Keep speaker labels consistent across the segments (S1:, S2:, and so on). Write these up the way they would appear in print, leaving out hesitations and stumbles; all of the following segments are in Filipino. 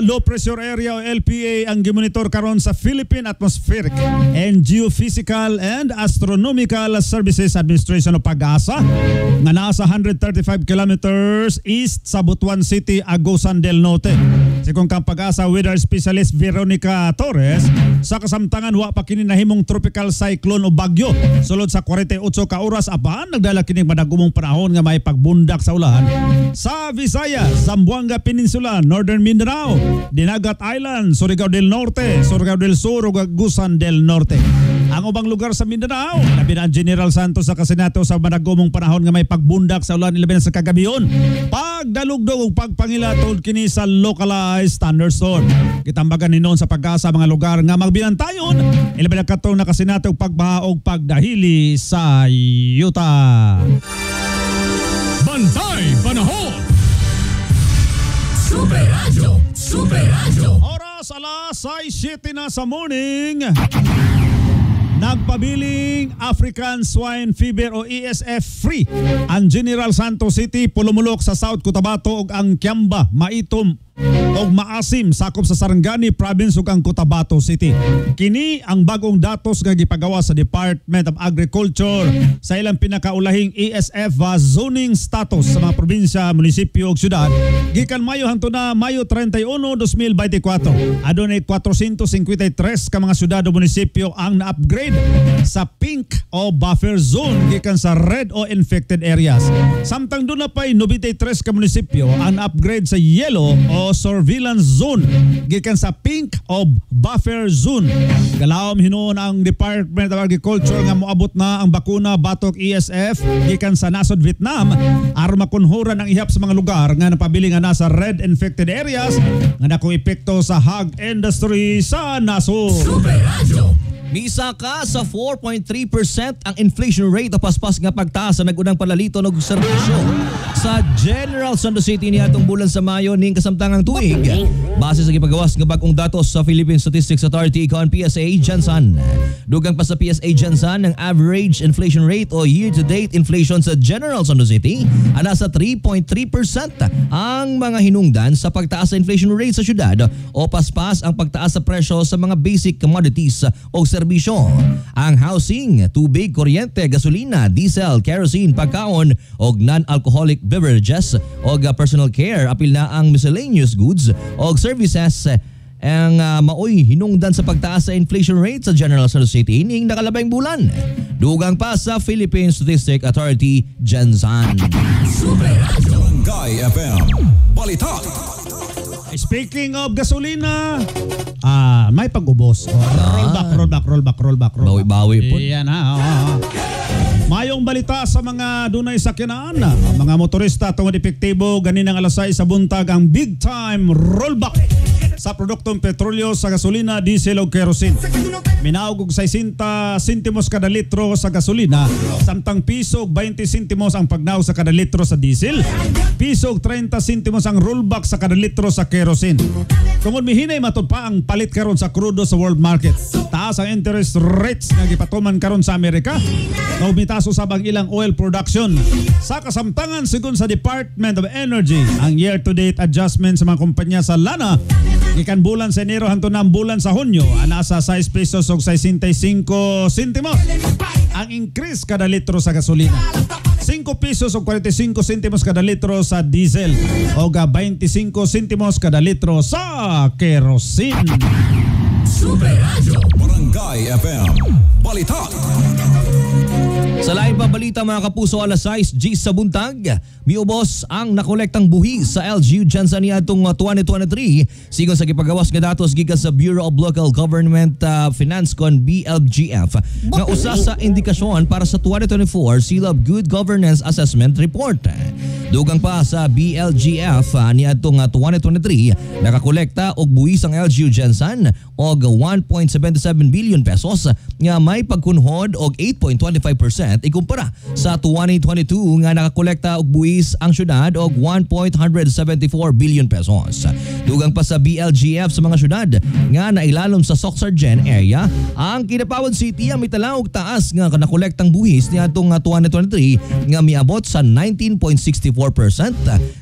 S1: low pressure area o LPA ang gimonitor karon sa Philippine Atmospheric and Geophysical and Astronomical Services Administration o PAGASA nga nasa 135 kilometers east sa Butuan City, Agusan del Norte. Sikong kang PAGASA weather specialist Veronica Torres, sa kasamtangan wa pa kini nahimong tropical cyclone o bagyo sulod sa 48 ka oras apan nagdala kini madagumong panahon nga may pagbundak sa ulan sa Visayas, Zamboanga Peninsula, Northern Mindanao, Dinagat Island, Surigao del Norte, Surigao del Sur ug Agusan del Norte. Ang ubang lugar sa Mindanao, labi na General Santos sa Kasenato sa madagumong panahon nga may pagbundak sa ulan ilabi na sa kagabiyon. Pagdalugdog ug pagpangilatod kini sa localized thunderstorm. Kitambagan ni noon sa PAGASA mga lugar nga magbinantayon ilabi na katong na Kasenato ug pagbaha ug pagdahili sa yuta.
S2: Bantay Panahon.
S3: Super Radio.
S1: Oras alas 6:07 na sa morning. Nagpabiling African Swine Fever o ESF free ang General Santos City, Pulumulok sa South Cotabato ug ang Kiamba, Maitom ug Maasim sakop sa Sarangani Province ug ang Cotabato City. Kini ang bagong datos nga gipagawa sa Department of Agriculture sa ilang pinakaulahing ESF zoning status sa mga probinsya, munisipyo ug syudad gikan Mayo hangtod na Mayo 31, 2024. Adunay 453 ka mga syudad o munisipyo ang na-upgrade sa pink o buffer zone gikan sa red o infected areas. Samtang doon na pa'y 93 ka munisipyo ang upgrade sa yellow o surveillance zone gikan sa pink o buffer zone. Galawom hinuon ang Department of Agriculture nga moabot na ang bakuna batok ESF gikan sa nasod Vietnam aron makunhuran ang ihap sa mga lugar nga napabili nga nasa red infected areas nga dako epekto sa hog industry sa nasod.
S3: Super Radio.
S4: Misa ka sa 4.3% ang inflation rate o paspas nga pagtaas sa nagunang palalito ng serbisyo sa General Santos City niadtong bulan sa Mayo ning kasamtangang tuig. Base sa gipagawas nga bag-ong datos sa Philippine Statistics Authority kon PSA Jansan. Dugang pa sa PSA Jansan ang average inflation rate o year-to-date inflation sa General Santos City ana sa 3.3%. Ang mga hinungdan sa pagtaas sa inflation rate sa syudad o paspas ang pagtaas sa presyo sa mga basic commodities o serbisyo. Ang housing, tubig, kuryente, gasolina, diesel, kerosene, pagkaon o non-alcoholic beverages o personal care apil na ang miscellaneous goods o services ang maoy hinungdan sa pagtaas sa inflation rate sa General Santos City ning nakalabing bulan. Dugang pa sa Philippine Statistics Authority Jansan.
S2: Barangay FM Balita.
S1: Speaking of gasolina, may pag-ubos. Rollback.
S4: Bawi-bawi po.
S1: Yan Mayong balita sa mga dunay sakyanan, mga motorista tungod epektibo ganinang alas 6 sa buntag ang big time rollback sa produktong petrolyo sa gasolina, diesel o kerosene. Minaog og 60 sentimos kada litro sa gasolina, samtang piso 20 sentimos ang pagnaw sa kada litro sa diesel, piso 30 sentimos ang rollback sa kada litro sa kerosene. Tungod mihinay matud pa ang palit karon sa crudo sa world market. Taas ang interest rates nga gipatuman karon sa Amerika. Naumitaso sa ilang oil production. Sa kasamtangan sigon sa Department of Energy, ang year-to-date adjustment sa mga kumpanya sa lana gikan bulan sa Enero hangtod na bulan sa Hunyo ana sa 6 pesos ug 65 sentimos ang increase kada litro sa gasolina. 5 pesos ug 45 sentimos kada litro sa diesel o 25 sentimos kada litro sa kerosene.
S3: Super Radio.
S2: Barangay FM Balita.
S4: Sa lain pa balita mga kapuso, alas 6 sa buntag, miubos ang nakolektang buhis sa LGU Jansan niadtong 2023 sigon sa gipagawas nga datos gikan sa Bureau of Local Government Finance kon BLGF nga usa sa indikasyon para sa 2024 Seal of Good Governance Assessment Report. Dugang pa sa BLGF niadtong 2023 nakakolekta og buhis ang LGU Jansan og 1.77 billion pesos nga may pagkunhod og 8.25% ikumpara sa 2022 nga nakakolekta og buwis ang syudad og 1.174 billion pesos. Dugang pa sa BLGF sa mga syudad nga nailalom sa Socsargen area, ang Kidapawan City ang mitala og taas nga nakolektang buwis niadtong 2023 nga miabot sa 19.64%.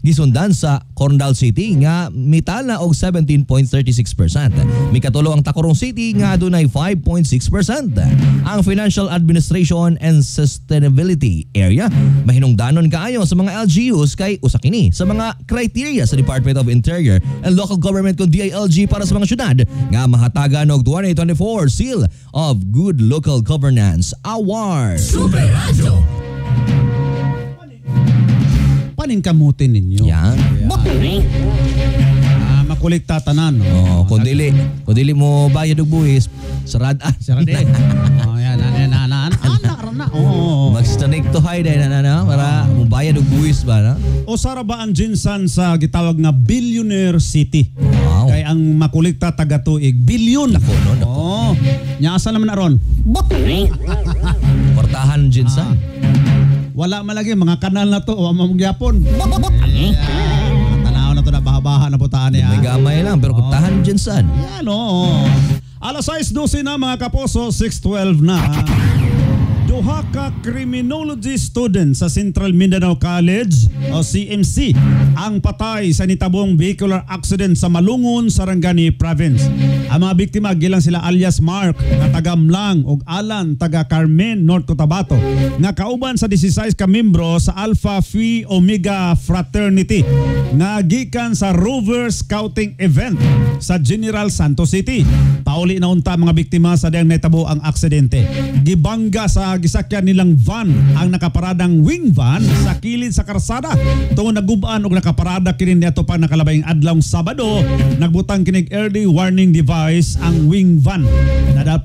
S4: Gisundan sa Corndal City nga mitala og 17.36%. Mikatulo ang Tacorong City nga adunay 5.6%. Ang Financial Administration and Sustainability area mahinungdanon kaayo sa mga LGUs kay usa kini sa mga criteria sa Department of Interior and Local Government kung DILG para sa mga syudad nga mahatagan og 2024 Seal of Good Local Governance Award.
S3: Super Radio.
S1: Paningkamutin ninyo.
S4: Yan.
S1: Makulikta tanan.
S4: Oh, kung dili mo bayad og buwis, sarada.
S1: Sarade. Oh, yan. Ana. Oh.
S4: Mag-stanik to hide na para mo bayad og buwis ba na?
S1: O sara ba ang Jinsan sa gitawag nga Billionaire City?
S4: Wow.
S1: Kay ang makulikta taga tuig bilyon.
S4: Nako.
S1: Oh. Nya asa naman aron?
S4: Portahan Jinsan.
S1: Wala malagi mga kanal na to o among gyapon. Tanaw na to na baha-baha na putaan niya.
S4: May gamay lang pero portahan Jinsan.
S1: Yan o. Alas 6:12 na mga kaposo, 6:12 na. Duha ka criminology student sa Central Mindanao College o CMC ang patay sa nitabong vehicular accident sa Malungon, Sarangani Province. Ang mga biktima gilang sila alias Mark nga taga Mlang ug Alan taga Carmen, North Cotabato nga kauban sa 16 ka membro sa Alpha Phi Omega Fraternity nga gikan sa Rover Scouting event sa General Santos City. Pauli na unta mga biktima sa diyang naitabo ang aksidente. Gibangga sa gisakyan nilang van ang nakaparadang wing van sa kilid sa karsada. Tungod nagubaan og nakaparada kini niadto pa nakalabayng adlawng Sabado, nagbutang kinig early warning device ang wing van.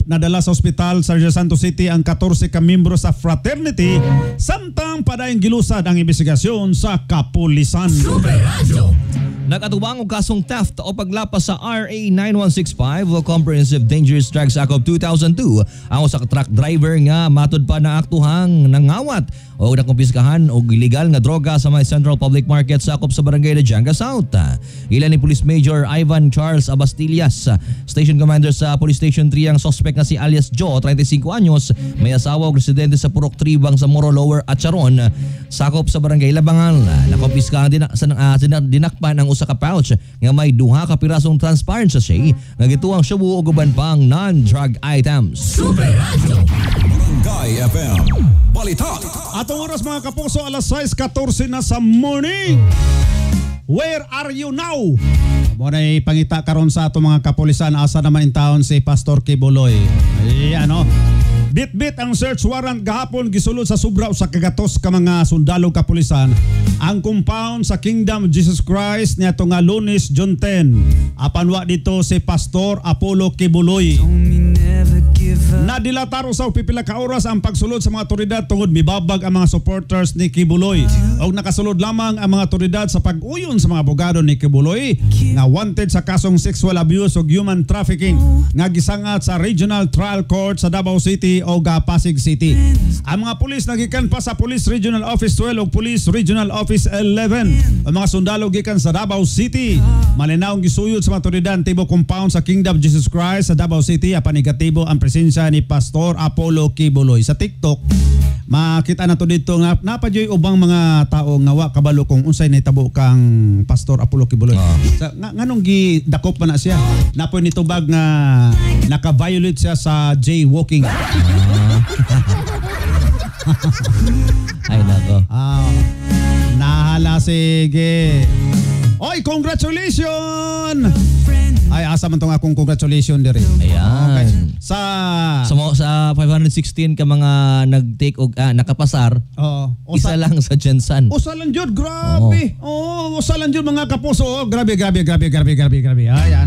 S1: Nadala sa ospital sa Santos City ang 14 ka miyembro sa fraternity samtang padayong gilusad ang investigasyon sa kapulisan.
S3: Super Radio.
S4: Nag-atubang og kasong theft o paglapas sa RA 9165 o Comprehensive Dangerous Drugs Act of 2002 ang usa ka truck driver nga matud pa na aktuhang nangawat o nakumpiskahan og illegal nga droga sa may Central Public Market sakop sa barangay Lajanga South. Ilan ni Police Major Ivan Charles Abastillas, Station Commander sa Police Station 3 ang suspect nga si alias Joe, 35 anyos, may asawa ug residente sa Purok Tribang sa Moro Lower at Charon, sakop sa barangay Labangal. Nakumpiskahan dinakpan ang usa ka pouch nga may duha ka pirasong transparent sachet nga gituang shabu ug uban pang non-drug items.
S3: Super Radio.
S2: Barangay FM Balita.
S1: Atong oras mga kapuso, alas 6:14 na sa morning. Where are you now? Muna pangita karon sa atong mga kapulisan, asa naman in town si Pastor Kibuloy. Ayan o. Bit-bit ang search warrant gahapon gisulod sa Subraw sa kagatos ka mga sundalo kapulisan ang compound sa Kingdom of Jesus Christ niadto nga Lunes, June 10. Apanwa dito si Pastor Apollo Kibuloy. Nadilataro sa pipila ka oras ang pagsulod sa mga otoridad tungod mibabag ang mga supporters ni Kibuloy. Og nakasulod lamang ang mga otoridad sa pag-uyon sa mga abogado ni Kibuloy nga wanted sa kasong sexual abuse ug human trafficking nga gisangat sa Regional Trial Court sa Davao City o Pasig City. Ang mga pulis nagikan pa sa Police Regional Office 12 o Police Regional Office 11. Ang mga sundalo gikan sa Davao City. Malinaw ang gisuyod sa mga otoridad tibo compound sa Kingdom of Jesus Christ sa Davao City apan negatibo ang presensya ni Pastor Apollo Kibuloy. Sa TikTok, makita na to dito nga napadyoy ubang mga tao nga wa kabalo kung unsay nahitabo kang Pastor Apollo Kibuloy. Nganong gidakop pa na siya? Napoy nitubag nga naka-violate siya sa jaywalking.
S4: Ay nako.
S1: Nahala, sige. Oy, congratulations! Ay, asa man tong akong congratulations diri.
S4: Ayan.
S1: Okay. Sa
S4: 516 ka mga nag-take og nakapasar. Isa lang sa Jensan.
S1: Usa lang jud, grabe. Usa lang jud mga kapuso. Grabe. Ayan.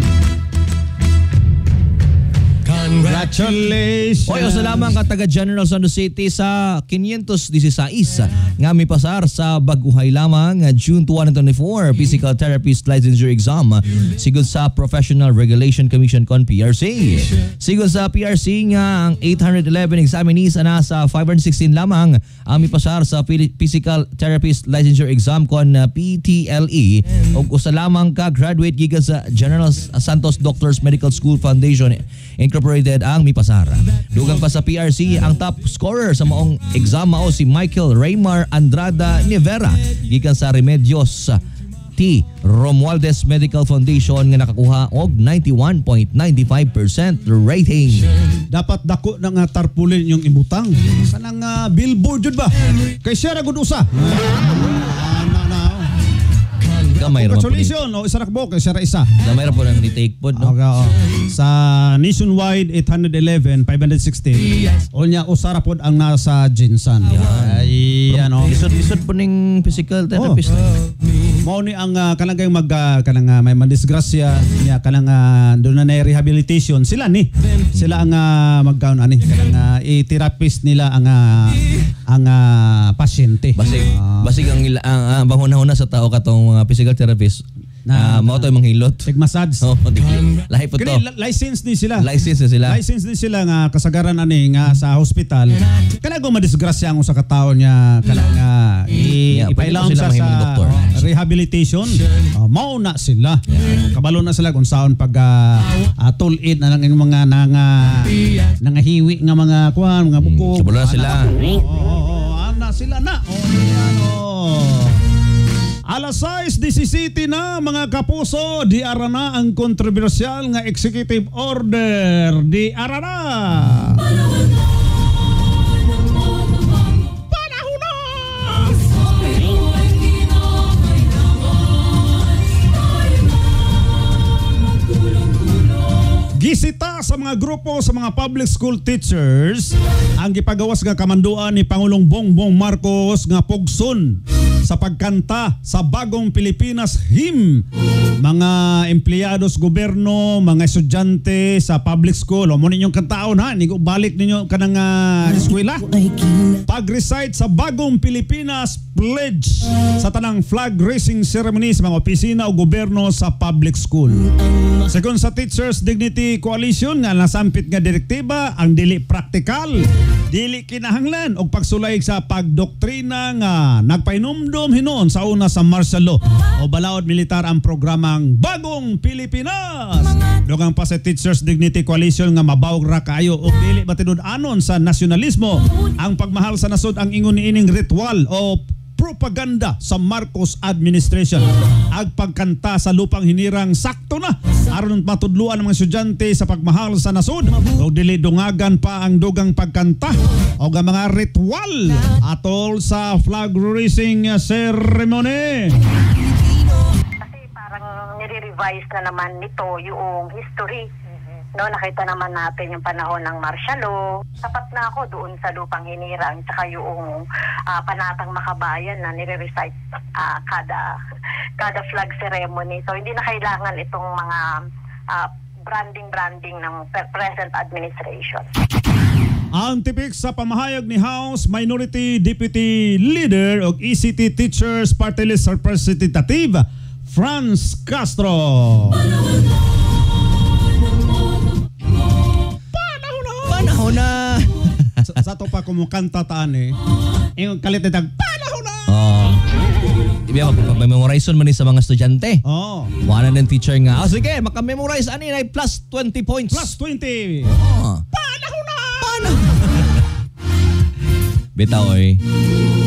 S1: Congratulations.
S4: Oy, sa lamang ka taga General Santos City sa 516 nga mipasar sa baguhay lamang June 2024 Physical Therapist Licensure Exam sigod sa Professional Regulation Commission kon PRC. Sigod sa PRC nga ang 811 examinees ana sa 516 lamang ang mipasar sa Physical Therapist Licensure Exam kon PTLE ug usa lamang ka graduate gikan sa General Santos Doctors Medical School Foundation Incorporated ang mipasar. Dugang pa sa PRC ang top scorer sa maong exam mao si Michael Raymar Andrada Nivera gikan sa Remedios T. Romualdez Medical Foundation nga nakakuha og 91.95% rating.
S1: Dapat dako na nga tarpulin yung ibutang. Kanang billboard jud ba? Kay siya ra gud usa.
S4: Gamay ra po ni.
S1: Congratulations. O isa ra bo kay siya ra isa.
S4: Gamay ra po nang ni-take pod no.
S1: Sa nationwide 811 516 onya usara pod ang nasa Jinsan. Ay ano.
S4: Lisod po ning physical therapist.
S1: Mao ni ang kanang kanang may mandisgrasya niya kanang doon na rehabilitation sila ang magkaon ani kanang i-therapist nila ang pasyente.
S4: Basig ang banghuna-huna sa tao katong mga physical therapist mao to manghilot.
S1: Massage.
S4: Lahi po to.
S1: License ni sila.
S4: License ni sila
S1: nga kasagaran ani nga sa hospital. Kanang madisgrasya ang usa ka tawo niya kanang ipailaom sa
S4: doktor.
S1: Rehabilitation. Mao na sila. Kabalo na sila kung saon pag tulid na ng mga nangahiwi nga mga kuan mga buko.
S4: Kabalo na sila.
S1: Ana sila na. Alas 6:17 na mga kapuso, di ara na ang kontrobersyal nga executive order. Di ara na. Panahon na! Gisita sa mga grupo sa mga public school teachers ang gipagawas nga kamanduan ni Pangulong Bongbong Marcos nga pugson sa pagkanta sa Bagong Pilipinas Hymn. Mga empleyados gobyerno, mga estudyante sa public school, o mo ninyong kantaon ha, balik ninyo kanang eskwela. Pag-recite sa Bagong Pilipinas Pledge sa tanang flag raising ceremony sa mga opisina o gobyerno sa public school. Second sa Teachers Dignity Coalition nga nasampit nga direktiba ang dili praktikal, dili kinahanglan og pagsulay sa pagdoktrina nga nagpainumdom hinon sa una sa martial law o balaod militar ang programang Bagong Pilipinas. Dugang pa sa Teachers Dignity Coalition nga mabawog ra kayo og dili batinud-anon sa nasyonalismo ang pagmahal sa nasod ang ingon niining ritual o propaganda sa Marcos administration. Ag pagkanta sa lupang hinirang sakto na aron matudluan ang mga estudyante sa pagmahal sa nasod ug dili dungagan pa ang dugang pagkanta o ang mga ritual atol sa flag raising ceremony.
S5: Kasi parang nire-revise na naman nito yung history. No, nakita naman natin yung panahon ng martial law. Sapat na ako doon sa lupang hinirang tsaka yung panatang makabayan na nire-recite kada flag ceremony. So hindi na kailangan itong mga branding ng present administration.
S1: Ang tipik sa pamahayag ni House Minority Deputy Leader o ECT Teachers Party List Representative Franz Castro.
S4: Panahon na.
S1: Sa to pa kumukanta taan yung kalit na tag panahon na.
S4: Ibiya mag-memorize man sa mga estudyante. Wala ng teacher nga. Sige, maka-memorize ani na plus 20 points.
S1: Plus 20. Panahon na.
S4: Bitaw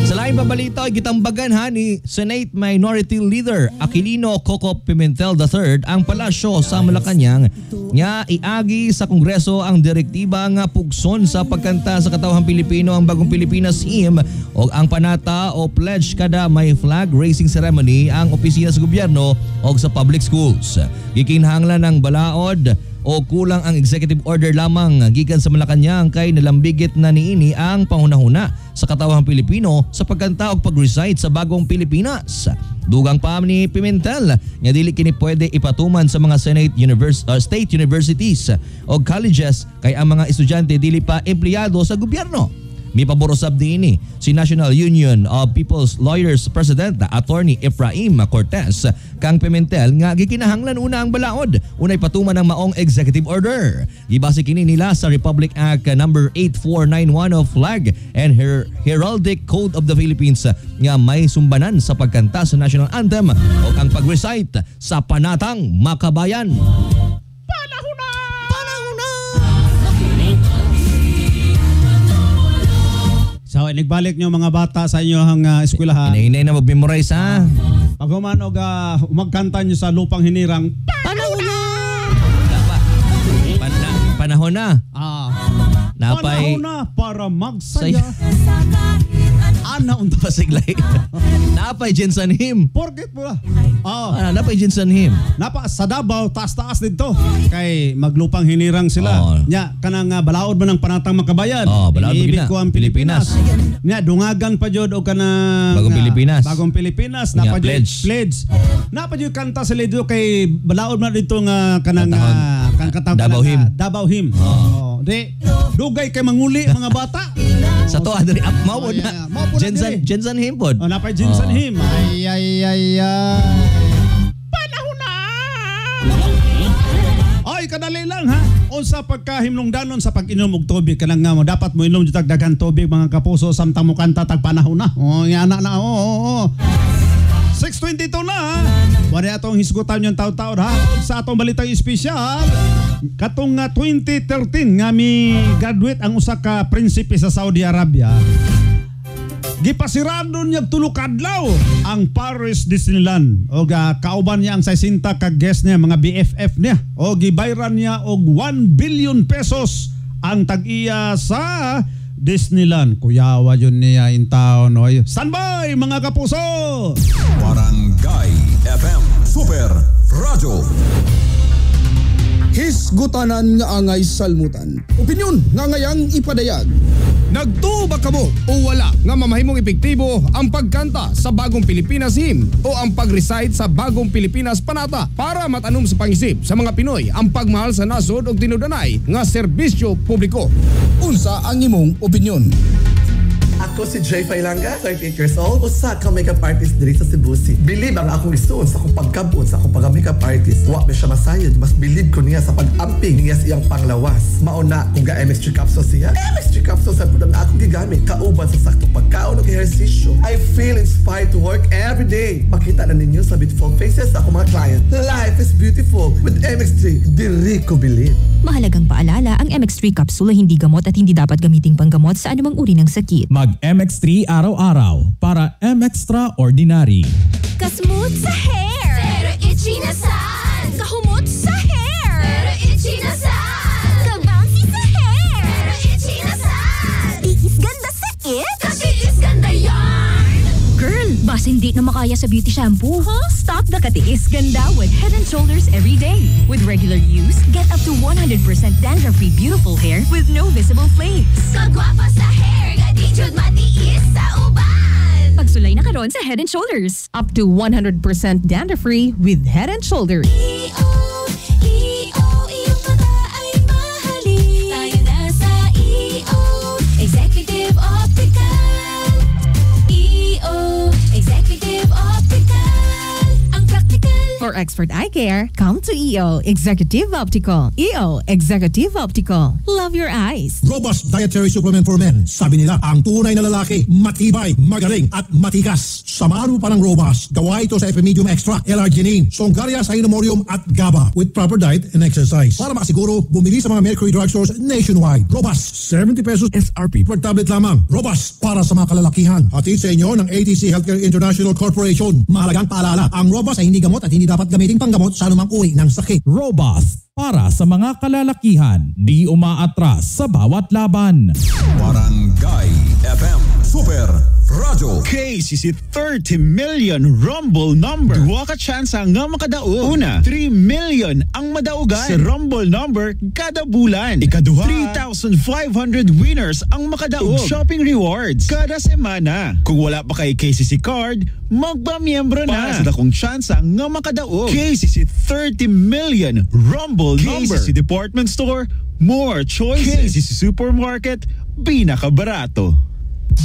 S4: sa laing pabalita ay gitambagan ni Senate Minority Leader Aquilino Coco Pimentel III ang palasyo sa Malacañang nga iagi sa Kongreso ang direktiba nga pugson sa pagkanta sa katawhang Pilipino ang Bagong Pilipinas Hymn o ang panata o pledge kada may flag raising ceremony ang opisina sa gobyerno o sa public schools. Gikinahanglan ng balaod o kulang ang executive order lamang gikan sa Malacañang kay nalambigit na niini ang panghunahuna sa katawhang Pilipino sa pagkanta o pag-recite sa Bagong Pilipinas. Dugang pa ni Pimentel nga dili kini pwede ipatuman sa mga state universities o colleges kay ang mga estudyante dili pa empleyado sa gobyerno. Mipaborosab din si National Union of People's Lawyers President Attorney Efraim Cortez kang Pimentel nga gikinahanglan una ang balaod unay patuman ng maong executive order. Gibase kini nila sa Republic Act number 8491 of Flag and Heraldic Code of the Philippines nga may sumbanan sa pagkanta sa national anthem o ang pag-recite sa panatang makabayan.
S1: So, nagbalik nyo mga bata sa inyong eskwelahan.
S4: Hinay na mag-memorize ha.
S1: Pag humanog, umagkanta nyo sa lupang hinirang.
S4: Panahon na! Panahon na.
S1: Panahon na para magsaya. Ana unta
S4: pasiglay. Napay Jensen Him.
S1: Porket mo lang.
S4: Napay Jensen Him.
S1: Napa sa Davao, taas-taas dito. Kay maglupang hinirang sila. Nya, kanang balaod mo ng panatang makabayan.
S4: Balaod mo
S1: Iniibig ko ang Pilipinas. Nya, dungagan pa jud o kanang Bagong Pilipinas. Napa jud pledge. Napa jud kanta sila dito kay balaod man dito nga kanang Davao Him. Dugay kay manguli mga bata.
S4: Sa to adri mao na. Jensen Him pod.
S1: Napay Jensen Him. Ay. Panahon na. Ay, kadali lang ha. Unsa pagkahimlongdanon sa pag-inom og tubig kanang nga mo dapat mo inom jud daghan tubig mga kapuso samtang mo kanta tag panahon na. Yana na. 6:22 na. Wala atong hisgutan yung taon-taon ha. Sa atong balitang espesyal, katong 2013 nga mi graduate ang usa ka prinsipe sa Saudi Arabia. Gipasirado niya tulukadlaw ang Paris Disneyland. O kauban niya ang 60 ka guest niya, mga BFF niya. O gibayran niya og 1 billion pesos ang tag-iya sa Disneyland. Kuyawa yun niya in town. Standby mga kapuso!
S2: Barangay FM Super Radio.
S6: Hisgutanan nga angay salmutan. Opinyon nga ngayang ipadayag. Nagtuba ka mo o wala nga mamahimong epektibo ang pagkanta sa Bagong Pilipinas Hymn o ang pag-recite sa Bagong Pilipinas Panata para matanom sa pangisip sa mga Pinoy ang pagmahal sa nasod o tinudanay nga serbisyo publiko. Unsa ang imong opinyon?
S7: Ako si Jay Failanga, 38 years old, usa ka makeup artist diri sa Cebu City. Believe ang akong isuon sa akong pagkabot sa akong pagka-makeup artist. Wa ba siya masayod, mas believe ko niya sa pag-amping niya siyang panglawas. Mauna kung ga-MX3 capsule siya. MX3 capsule sa pudang akong gigamit, kauban sa saktong pagkaon o ehersisyo. I feel inspired to work every day. Makita na ninyo sa beautiful faces sa akong mga client. Life is beautiful with MX3. Diri ko believe.
S8: Mahalagang paalala, ang MX3 capsule ay hindi gamot at hindi dapat gamiting panggamot sa anumang uri ng sakit.
S9: Mag-MX3 araw-araw para M-Extraordinary.
S8: Kasmooth sa hair!
S3: Pero itchy na saan?
S8: Kahumot sa hair!
S3: Pero itchy na saan?
S8: Kabouncy sa hair!
S3: Pero itchy na saan?
S8: Tiis ganda sa it!
S3: Katiis ganda yarn!
S8: Girl, basta hindi na makaya sa beauty shampoo, huh? Stop the katiis ganda with Head & Shoulders every day. With regular use, get up to 100% dandruff-free beautiful hair with no visible flakes.
S3: Kagwapa sa hair, gadijud matiis sa uban!
S8: Pagsulay na karon sa Head & Shoulders. Up to 100% dandruff-free with Head & Shoulders.
S3: iyong mata ay mahalin. Tayo na sa Executive Optical. Executive Optical. Ang practical.
S8: For expert eye care, come to EO Executive Optical. EO Executive Optical. Love your eyes.
S10: Robust dietary supplement for men. Sabi nila, ang tunay na lalaki, matibay, magaling, at matikas. Samahan mo pa ng Robust. Gawa ito sa Epimedium Extra, L-Arginine, Songaria Cynomorium at GABA with proper diet and exercise. Para makasiguro, bumili sa mga Mercury drugstores nationwide. Robust, 70 pesos SRP per tablet lamang. Robust, para sa mga kalalakihan. Hatid sa inyo ng ATC Healthcare International Corporation. Mahalagang paalala, ang Robust ay hindi gamot at hindi dapat gamitin panggamot sa anumang uri ng sakit.
S9: Robust para sa mga kalalakihan, di umaatras sa bawat laban.
S2: Barangay FM Super Radio. Radyo.
S11: KCC 30 million Rumble number. Duha ka tsansa nga makadaog. Una, 3 million ang madaugan sa Rumble number kada bulan. Ikaduha, 3,500 winners ang makadaog. Shopping rewards kada semana. Kung wala pa kay KCC card, magpamiyembro na. Para sa dakong tsansa nga makadaog. KCC 30 million Rumble number. KCC Department Store, more choices. KCC Supermarket, pinakabarato.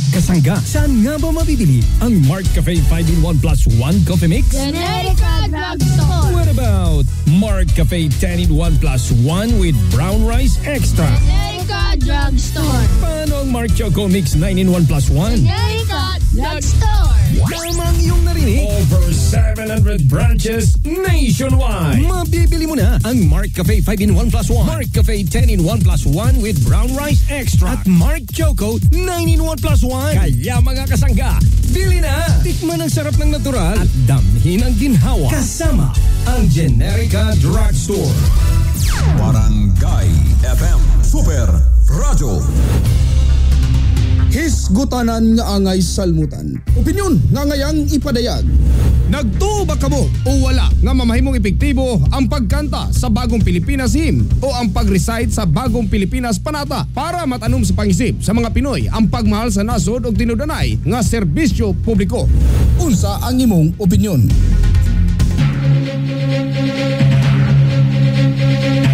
S6: Kasangga, saan nga ba mabibili ang Mart Cafe 5-in-1 plus 1 coffee mix?
S3: Generica Drugstore.
S6: What about Mart Cafe 10-in-1 plus 1 with brown rice extra?
S3: Generica Drugstore.
S6: Paano ang Mart Choco Mix 9-in-1 plus 1?
S3: Generica Drugstore.
S6: Tamang iyong narinig. Over 700 branches nationwide. Mabibili mo na ang Mart Cafe 5-in-1 plus 1, Mart Cafe 10-in-1 plus 1 with brown rice extra, at Mart Choco 9-in-1 plus 1. Kaya mga kasangga, bili na! Tikman ang sarap ng natural at damhin ang ginhawa. Kasama ang Generica Drugstore.
S2: Barangay FM Super Radyo.
S6: Hisgutanan nga angay salmutan. Opinyon nga ngayang ipadayag. Nagtuo ba kamo o wala nga mamahimong epektibo ang pagkanta sa Bagong Pilipinas Hymn o ang pag-recite sa Bagong Pilipinas Panata para matanom sa pangisip sa mga Pinoy ang pagmahal sa nasod o tinudanay nga serbisyo publiko? Unsa ang imong opinyon?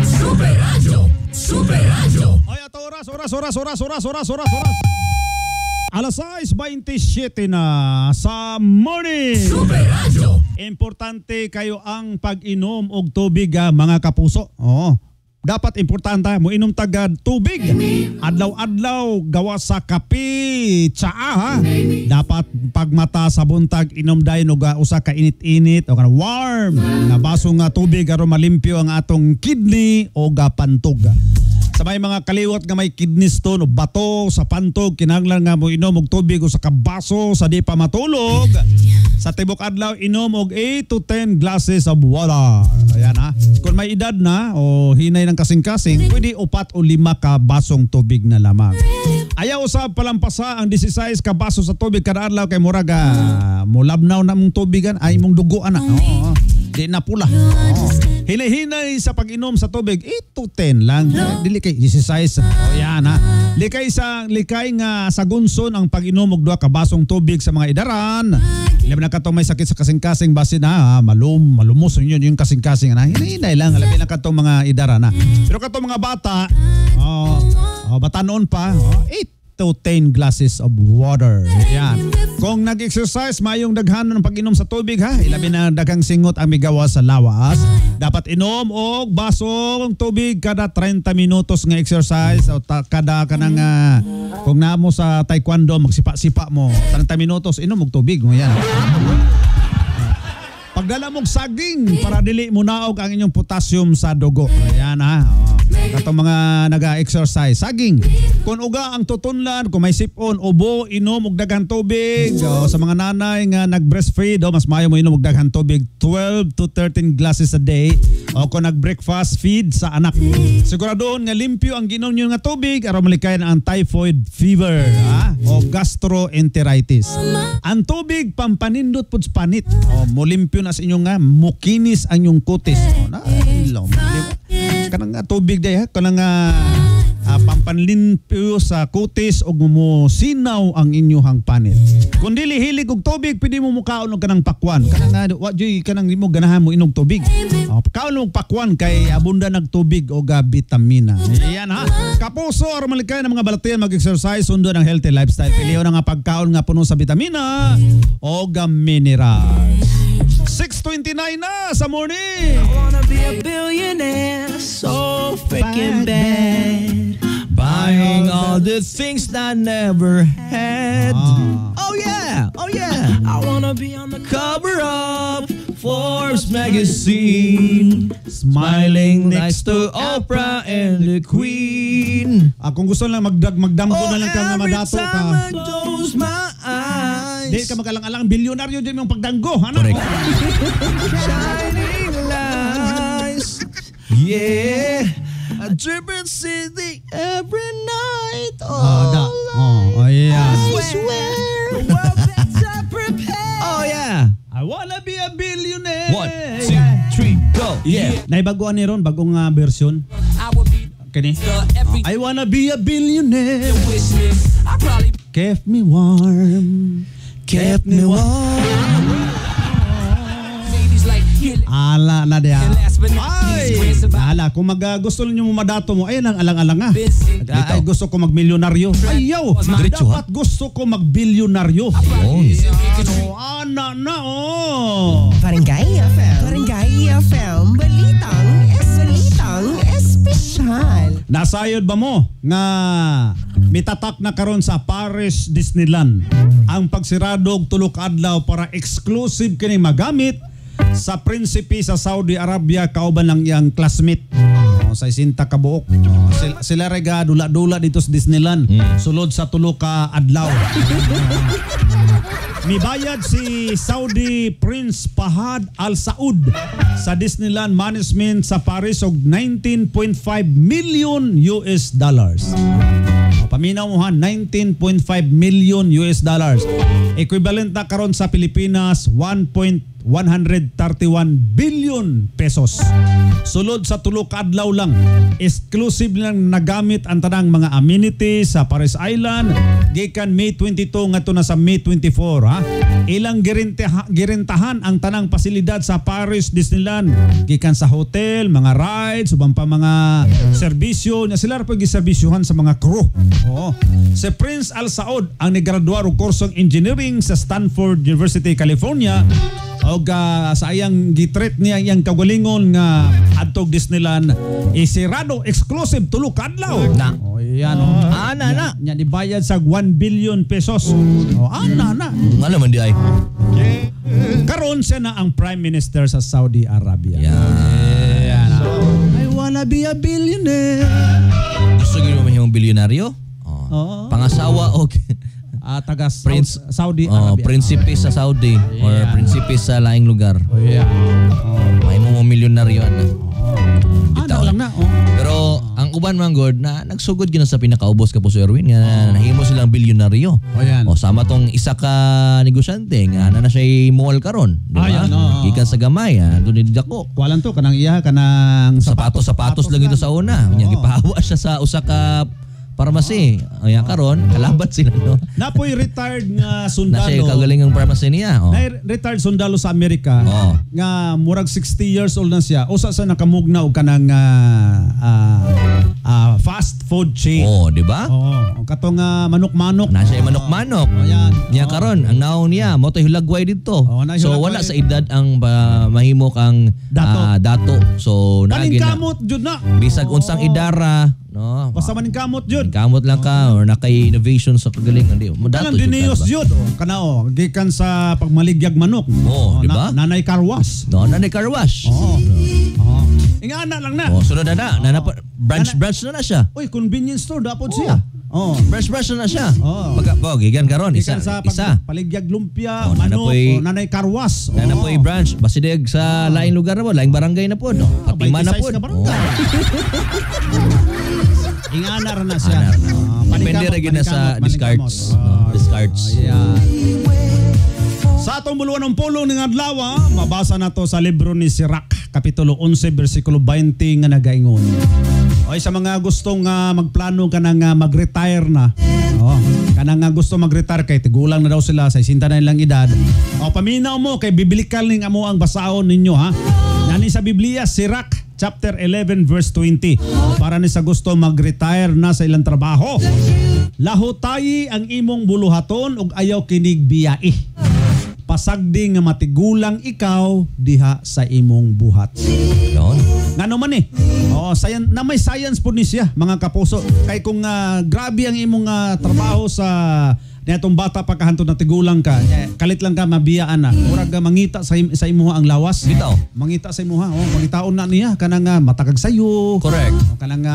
S2: Super Radyo. Super Radyo.
S1: Ay, ato oras. Alas 6:27 na sa morning.
S2: Super Radyo.
S1: Importante kayo ang pag-inom og tubig, mga kapuso. Oo. Dapat importante mo inom tagad tubig. Adlaw-adlaw gawa sa kape, tsaa ha. Dapat pagmata sa buntag inom dayon og usa ka init-init o kana warm na baso nga tubig aron malimpyo ang atong kidney o pantog. Sa may mga kaliwat nga may kidney stone o bato sa pantog, kinahanglan nga mo inom og tubig o sa kabaso sa di pa matulog. Sa tibok adlaw inom og 8 to 10 glasses of water. Ayan ha. Kung may edad na o hinay ng kasing-kasing, pwede 4 o 5 ka basong tubig na lamang. Ayaw usab palampasa ang 16 ka baso sa tubig kada adlaw kay murag mulabnaw na mong tubigan ay mong duguan na. Oo. Di na pula. Oh. Hinay-hinay sa pag-inom sa tubig, 8 to 10 lang. Dili kay 16. Yan ha. Likay nga sa gunson ang pag-inom og 2 ka basong tubig sa mga edaran. Labi na katong may sakit sa kasing-kasing basin na malumos yun yung kasing-kasing na. Hinay-hinay lang. Labi na katong mga edaran na. Pero katong mga bata, bata noon pa, 8 to 10 glasses of water. Yan. Kung nag-exercise, mayong daghan ng pag-inom sa tubig ha. Ilabi na daghang singot ang migawa sa lawas. Dapat inom og basong tubig kada 30 minutos nga exercise o kada kanang kung namo sa taekwondo magsipa-sipa mo 30 minutos inom og tubig mo yan. Pagdala mong saging para dili mo naog ang inyong potassium sa dugo. Ayan ha. Katong mga naga-exercise, saging. Kung uga ang tutunlan, kung may sipon, ubo, inom og daghang tubig. Sa mga nanay nga nag-breastfeed, mas maayo mo inom og daghang tubig, 12 to 13 glasses a day. O kung nag-breakfast feed sa anak. Siguradoon nga limpyo ang ginom nyo nga tubig aron malikayan ang typhoid fever o gastroenteritis. Ang tubig pampanindot pud sa panit. Mo limpyo na sa inyong nga mukinis ang inyong kutis. Kanang tubig day ha, kanang pampanlimpyo sa kutis o musinaw ang inyong panit. Kung dili hilig og tubig, pwede mo mukaon og kanang pakwan. Kanang kanang mo ganahan mo inog tubig. Kaon og pakwan kay abunda nag tubig o vitamina. Iyan ha. Kapuso aron malikayan ang mga balatian mag-exercise, sundon ang healthy lifestyle. Piliyon nga pagkaon nga puno sa vitamina o minerals. 6:29 na sa morning.
S12: I wanna be a billionaire, so freaking bad.
S4: Buying all the things that I never had. Oh yeah.
S12: I wanna be on the cover of Forbes magazine,
S4: Smiling next to Oprah and the Queen.
S1: Kung gusto lang magdamgo na lang ka nga madato ka.
S12: Every time I close my eyes,
S1: di ka magalang-alang bilyonaryo din yung pagdanggo. Ano?
S12: shining lights, yeah, a different city every night.
S1: Yeah.
S12: I swear the world
S1: a billionaire.
S4: 1, 2, 3, go. Yeah.
S1: Naibaguan ni ron bagong version. Kani? I wanna be a billionaire. Kept me warm. Kept me warm. Ala na diya. Ay! Ala, kung gusto niyo mo madato mo, ayun ang alang-alang Ay, gusto ko magmilyonaryo. Ayaw! Dapat gusto ko magbilyonaryo. Ana na,
S13: Barangay FM, balitang espesyal.
S1: Nasayod ba mo nga mitatak na karon sa Paris Disneyland ang pagsirado og tulo ka adlaw para exclusive kini magamit sa prinsipe sa Saudi Arabia kauban lang iyang classmate sa isinta ka buok. Sila rega dula-dula dito sa Disneyland sulod sa tulo ka adlaw. Mibayad si Saudi Prince Fahad Al Saud sa Disneyland Management sa Paris og $19.5 million. Paminaw mo ha, $19.5 million. Equivalent na karon sa Pilipinas 1.131 billion pesos. Sulod sa tulo ka adlaw lang, exclusive lang nagamit ang tanang mga amenities sa Paris Island gikan May 22 ngadto na sa May 24 ha. Ilang girintahan ang tanang pasilidad sa Paris Disneyland gikan sa hotel, mga rides, ubang pa mga serbisyo nya sila ra pag giserbisyuhan sa mga crew. Si Prince Al Saud ang nigraduar og kursong engineering sa Stanford University, California. Og sa ayang gitreat niya iyang kagalingon nga adtog Disneyland isirado exclusive tulo ka adlaw. Yan ana nya dibayad sa 1 billion pesos. Ana na.
S4: Ngano man di ay.
S1: Karon siya na ang Prime Minister sa Saudi Arabia.
S4: Yan.
S1: I wanna be a billionaire.
S4: Gusto gyud mo mahimong bilyonaryo? Pangasawa og
S1: taga
S4: Prince
S1: Saudi Arabia.
S4: Prinsipe sa Saudi or prinsipe sa laing lugar. May mo milyonaryo na.
S1: Lang na.
S4: Pero ang uban man god na nagsugod gina sa pinakaubos ka po Sir Erwin nga nahimo silang bilyonaryo. Sama tong isa ka negosyante nga na siya mall karon, di ba? Gikan sa gamay doon ni dako.
S1: Kualan to kanang iya kanang
S4: sapatos lang ito sa una. Nya gipahawa siya sa usa ka pharmacy. Ayan karon, kalabat sila no.
S1: Napoy retired nga sundalo.
S4: Nasa kagalingang pharmacy niya.
S1: Retired sundalo sa Amerika nga murag 60 years old na siya. Usa sa nakamugna og kanang fast food chain.
S4: Di ba?
S1: Katong manok-manok.
S4: Nasa manok-manok. Nya karon ang naong niya mo to hilagway dito. So wala sa edad ang mahimo kang dato. So
S1: kamot jud na.
S4: Bisag unsang idara, no.
S1: Basta maning kamot jud.
S4: Kamot lang ka or nakay-innovation sa kagalingan di.
S1: Dato jud. Diniyos jud kanao gikan sa pagmaligyag manok.
S4: Di ba?
S1: Nanay Carwash.
S4: Nanay Carwash.
S1: Ingana lang na.
S4: Sunod na. Branch na siya.
S1: Uy, convenience store dapat siya.
S4: Branch na siya. Gikan karon isa.
S1: Paligyag lumpia, manok, nanay Carwash.
S4: Nanapoy branch basidig sa laing lugar na po, laing barangay na po, no. Patima na po.
S1: Ingana ra na siya.
S4: Depende ra gyud na sa discards.
S1: Sa atong buluan ng pulong ng adlaw, mabasa nato sa libro ni Sirach, kapitulo 11, versikulo 20 nga nagaingon. Oy, sa mga gustong magplano ka nang mag-retire na, kanang gusto mag-retire kay tigulang na daw sila sa 60 na ilang edad, paminaw mo kay biblical ning amo ang basahon ninyo ha. Nani sa Biblia, Sirach chapter 11 verse 20. Para ni sa gusto mag-retire na sa ilang trabaho, lahutayi ang imong buluhaton ug ayaw kinig biyai. Pasagdi nga matigulang ikaw diha sa imong buhat. Ngano man na may science po ni siya mga kapuso. Kay kung grabe ang imong trabaho sa netong bata pagkahantod na tigulang ka, kalit lang ka mabiyaan na. Murag mangita sa imuha ang lawas.
S4: Bitaw.
S1: Mangita sa imuha. Mangitaon na niya kanang matagag sayo.
S4: Correct.
S1: Kanang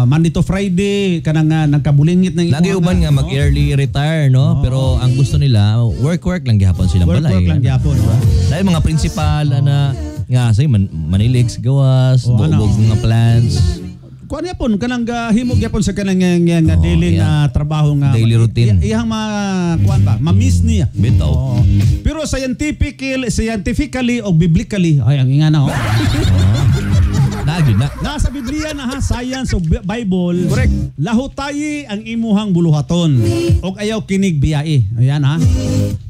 S1: Monday to Friday, kanang nagkabulingit ng
S4: lagi uban nga mag-early retire, no? Pero ang gusto nila, work lang gihapon silang balay.
S1: Work lang gihapon.
S4: Dahil mga principal na nga say manilig sa gawas, buog mga plans.
S1: Kuan yapon kanang himog yapon sa kanang daily nga trabaho nga
S4: daily routine.
S1: Iyang kuan ba ma-miss niya.
S4: Bitaw.
S1: Pero scientifically o biblically, ay ang inga na nasa Biblia na ha, science o Bible.
S4: Correct.
S1: Lahutayi ang imuhang buluhaton og ayaw kinig biyai. Ayan ha.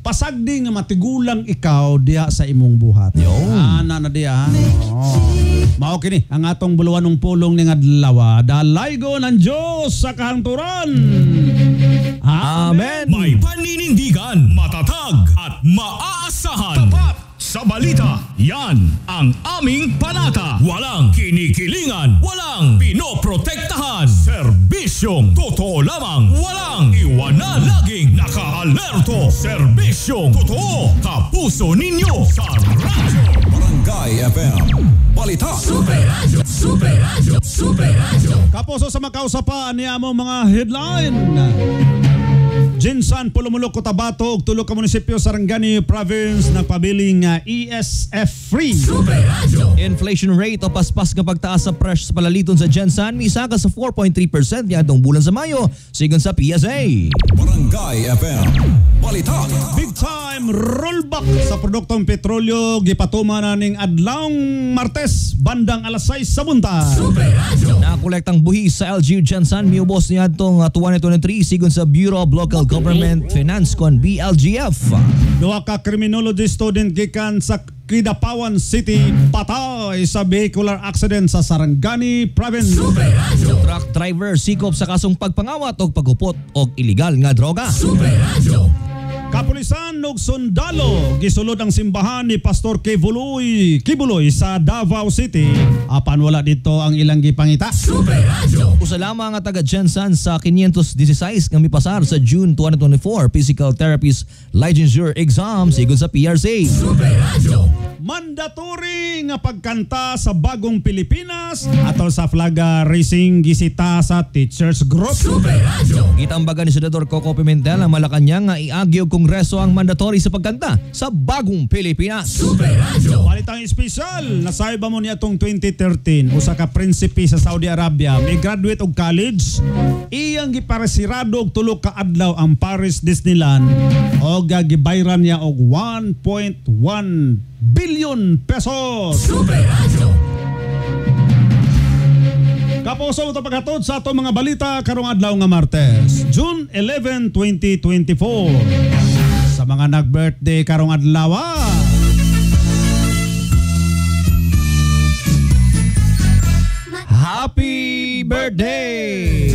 S1: Pasagdi nga matigulang ikaw diha sa imong buhat. Na diha ha. Mao kini ang atong buluwanong pulong ning adlaw. Dalaygo ng Dios sa kahangturan.
S4: Amen.
S14: May paninindigan, matatag at maaasahan. Tapat sa balita. Yan ang aming panata. Walang kinikilingan, walang pinoprotektahan. Serbisyong totoo lamang, walang iwanan. Laging naka-alerto. Serbisyong totoo, kapuso ninyo sa radyo.
S2: Barangay FM Balita. Super Radio, Super Radio, Super Radio.
S1: Kapuso sa makausapan niya mo mga headline. Jinsan, Pulumulok, Cotabato ug tulo ka munisipyo sa Sarangani Province nagpabiling ESF free.
S2: Super Radio.
S4: Inflation rate o paspas nga pagtaas sa presyo sa palaliton sa Jensan misaka sa 4.3% niadtong bulan sa Mayo sigon sa PSA.
S2: Barangay FM Balita.
S1: Big time rollback sa produktong petrolyo gipatuman na ning adlawng Martes bandang alas 6 sa buntag.
S2: Super Radio.
S4: Nakolektang buhis sa LGU Jensan miubos niadtong 2023 sigon sa Bureau of Local Government Finance kon BLGF.
S1: Duha ka criminology student gikan sa Kidapawan City patay sa vehicular accident sa Sarangani Province.
S2: Super Radio.
S4: Truck driver sikop sa kasong pagpangawat o paghupot og iligal nga droga.
S2: Super Radio.
S1: Kapulisan ug sundalo gisulod ang simbahan ni Pastor Kibuloy sa Davao City apan wala dito ang ilang gipangita.
S2: Super Radio.
S4: Usa lamang nga taga Jensan sa 516 nga mipasar sa June 2024 physical therapist licensure exam sigon sa PRC.
S2: Super Radio.
S1: Mandatory nga pagkanta sa Bagong Pilipinas atol sa flaga racing gisita sa Teachers Group.
S2: Super Radio.
S4: Gitambagan ni Senador Coco Pimentel ang Malacañang nga iagyo Kongreso ang mandatory sa pagkanta sa Bagong Pilipinas.
S2: Super Radio.
S1: Balitang espesyal, nasayba mo niya itong 2013, usa ka prinsipe sa Saudi Arabia, may graduate og college, iyang giparesirado og tulo ka adlaw ang Paris Disneyland o gibayran niya og 1.1 billion pesos.
S2: Super Radio.
S1: Kapuso ito paghatod sa atong mga balita karong adlaw nga Martes, June 11, 2024. Sa mga nag-birthday karong adlaw. Happy birthday!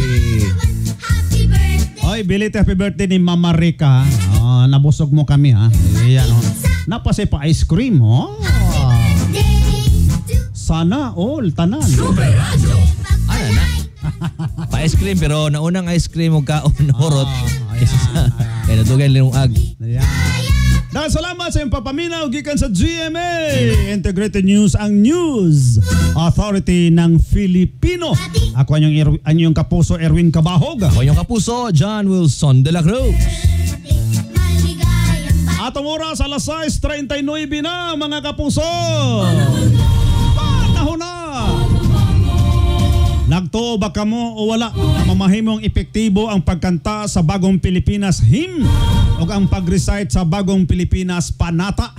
S3: Happy birthday!
S1: Oy, belated happy birthday ni Mama Rica. Nabusog mo kami ha. Ayan, napasay pa ice cream. Sana all tanan.
S2: Super Radio.
S4: Ano na? Pa-ice cream pero naunang ice cream og kaon horot. Kaya natugay linungag.
S1: Dahil salamat sa iyong papaminaw gikan sa GMA Integrated News, ang News Authority ng Filipino. Ako anyong kapuso Erwin Cabahog.
S4: Ako yung kapuso John Wilson de la Cruz.
S1: Atong oras alas 6:39 na mga kapuso. Panahon na. Nagtuo ba kamo o wala na mamahimong epektibo ang pagkanta sa Bagong Pilipinas Hymn o ang pag-recite sa Bagong Pilipinas Panata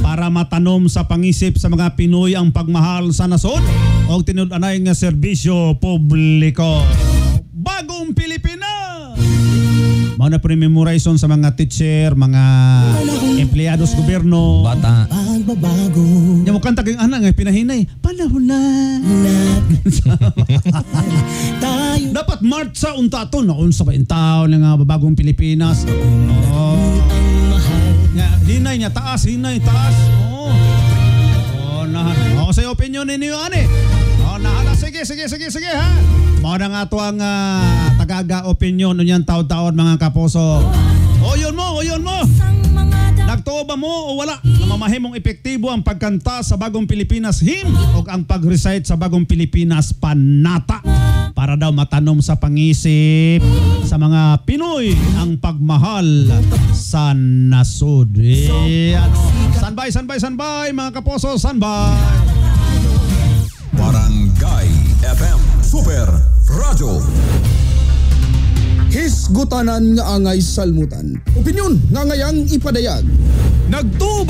S1: para matanom sa pangisip sa mga Pinoy ang pagmahal sa nasod o tinud-anay nga serbisyo publiko. Bagong Pilipinas! Mao na pre-memorization sa mga teacher, mga empleyados gobyerno.
S4: Bata.
S13: Pagbabago.
S1: Yung kanta kang anak nga pinahinay. Panahon na. Dapat marcha unta to noon sa baintaw ng Bagong Pilipinas. Hinay niya taas, hinay taas. Sa opinion ninyo ani. Sige ha. Mao na nga to ang tagaga opinion nyan taon-taon mga kapuso. Oyon mo. Nagtuo ba mo o wala na mamahimong epektibo ang pagkanta sa Bagong Pilipinas Hymn o ang pag-recite sa Bagong Pilipinas Panata para daw matanom sa pangisip sa mga Pinoy ang pagmahal sa nasod. Sanbay mga kapuso, sanbay.
S2: Barangay FM Super Radio.
S6: Hisgutanan nga angay salmutan. Opinyon nga ngayang ipadayag. Nagtuba